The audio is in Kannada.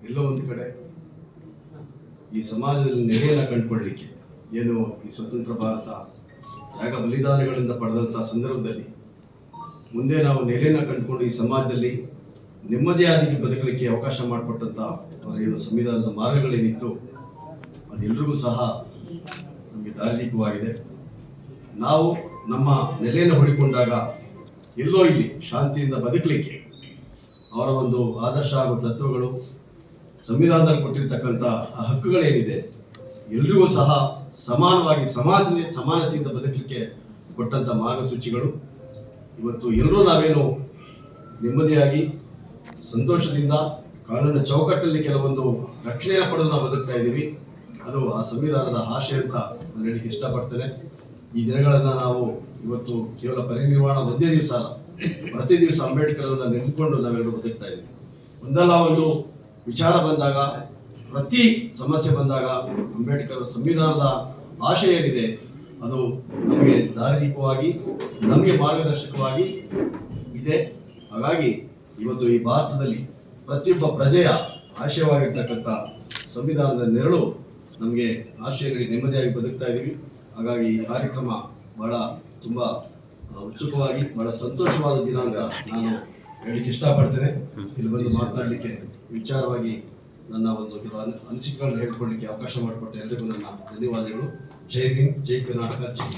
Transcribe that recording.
ಎಲ್ಲೋ ಒಂದು ಕಡೆ ಈ ಸಮಾಜದಲ್ಲಿ ನೆಲೆಯನ್ನು ಕಂಡುಕೊಳ್ಳಲಿಕ್ಕೆ ಏನು ಈ ಸ್ವತಂತ್ರ ಭಾರತ ತ್ಯಾಗ ಬಲಿದಾನಗಳಿಂದ ಪಡೆದಂಥ ಸಂದರ್ಭದಲ್ಲಿ ಮುಂದೆ ನಾವು ನೆಲೆಯನ್ನು ಕಂಡುಕೊಂಡು ಈ ಸಮಾಜದಲ್ಲಿ ನೆಮ್ಮದಿಯಾಗಿ ಬದುಕಲಿಕ್ಕೆ ಅವಕಾಶ ಮಾಡಿಕೊಟ್ಟಂಥ ಏನು ಸಂವಿಧಾನದ ಮಾರ್ಗಗಳೇನಿತ್ತು ಅದೆಲ್ಲರಿಗೂ ಸಹ ನಮಗೆ ದಾರಿದೀಪವಾಗಿದೆ. ನಾವು ನಮ್ಮ ನೆಲೆಯನ್ನು ಹೊಡಿಕೊಂಡಾಗ ಎಲ್ಲೋ ಇಲ್ಲಿ ಶಾಂತಿಯಿಂದ ಬದುಕಲಿಕ್ಕೆ ಅವರ ಒಂದು ಆದರ್ಶ ಹಾಗೂ ತತ್ವಗಳು ಸಂವಿಧಾನದಲ್ಲಿ ಕೊಟ್ಟಿರ್ತಕ್ಕಂಥ ಹಕ್ಕುಗಳೇನಿದೆ ಎಲ್ರಿಗೂ ಸಹ ಸಮಾನವಾಗಿ ಸಮಾನತೆಯಿಂದ ಬದುಕಲಿಕ್ಕೆ ಕೊಟ್ಟಂಥ ಮಾರ್ಗಸೂಚಿಗಳು ಇವತ್ತು ಎಲ್ಲರೂ ನಾವೇನು ನೆಮ್ಮದಿಯಾಗಿ ಸಂತೋಷದಿಂದ ಕಾನೂನಿನ ಚೌಕಟ್ಟಲ್ಲಿ ಕೆಲವೊಂದು ರಕ್ಷಣೆಯನ್ನು ಪಡೆದು ನಾವು ಬದುಕ್ತಾ ಇದ್ದೀವಿ. ಅದು ಆ ಸಂವಿಧಾನದ ಆಶಯ ಅಂತ ನಾನು ಹೇಳಲಿಕ್ಕೆ ಇಷ್ಟಪಡ್ತೇನೆ. ಈ ದಿನಗಳನ್ನು ನಾವು ಇವತ್ತು ಕೇವಲ ಪರಿನಿರ್ವಾಣ ಒಂದೇ ದಿವಸ ಅಲ್ಲ, ಪ್ರತಿ ದಿವಸ ಅಂಬೇಡ್ಕರ್ ನೆನೆದುಕೊಂಡು ನಾವೆಲ್ಲರೂ ಬದುಕ್ತಾ ಇದ್ದೀವಿ. ಒಂದಲ್ಲ ಒಂದು ವಿಚಾರ ಬಂದಾಗ, ಪ್ರತಿ ಸಮಸ್ಯೆ ಬಂದಾಗ ಅಂಬೇಡ್ಕರ್ ಸಂವಿಧಾನದ ಆಶಯ ಏನಿದೆ ಅದು ನಮಗೆ ದಾರಿದೀಪವಾಗಿ, ನಮಗೆ ಮಾರ್ಗದರ್ಶಕವಾಗಿ ಇದೆ. ಹಾಗಾಗಿ ಇವತ್ತು ಈ ಭಾರತದಲ್ಲಿ ಪ್ರತಿಯೊಬ್ಬ ಪ್ರಜೆಯ ಆಶಯವಾಗಿರ್ತಕ್ಕಂಥ ಸಂವಿಧಾನದ ನೆರಳು ನಮಗೆ ಆಶಯ ನೀಡಿ ನೆಮ್ಮದಿಯಾಗಿ ಬದುಕ್ತಾ ಇದ್ದೀವಿ. ಹಾಗಾಗಿ ಈ ಕಾರ್ಯಕ್ರಮ ಬಹಳ ತುಂಬ ಉತ್ಸುಕವಾಗಿ ಬಹಳ ಸಂತೋಷವಾದ ದಿನ ಅಂತ ನಾನು ಹೇಳಲಿಕ್ಕೆ ಇಷ್ಟಪಡ್ತೇನೆ. ಇಲ್ಲಿ ಬಂದು ಮಾತನಾಡಲಿಕ್ಕೆ ವಿಚಾರವಾಗಿ ನನ್ನ ಒಂದು ಕೆಲವು ಅನಿಸಿಕೆಗಳನ್ನು ಹೇಳ್ಕೊಳ್ಳಿಕ್ಕೆ ಅವಕಾಶ ಮಾಡಿಕೊಟ್ಟ ಎಲ್ಲರಿಗೂ ನನ್ನ ಧನ್ಯವಾದಗಳು. ಜೈ ಹಿಂದ್, ಜೈ ಕರ್ನಾಟಕ, ಜೈ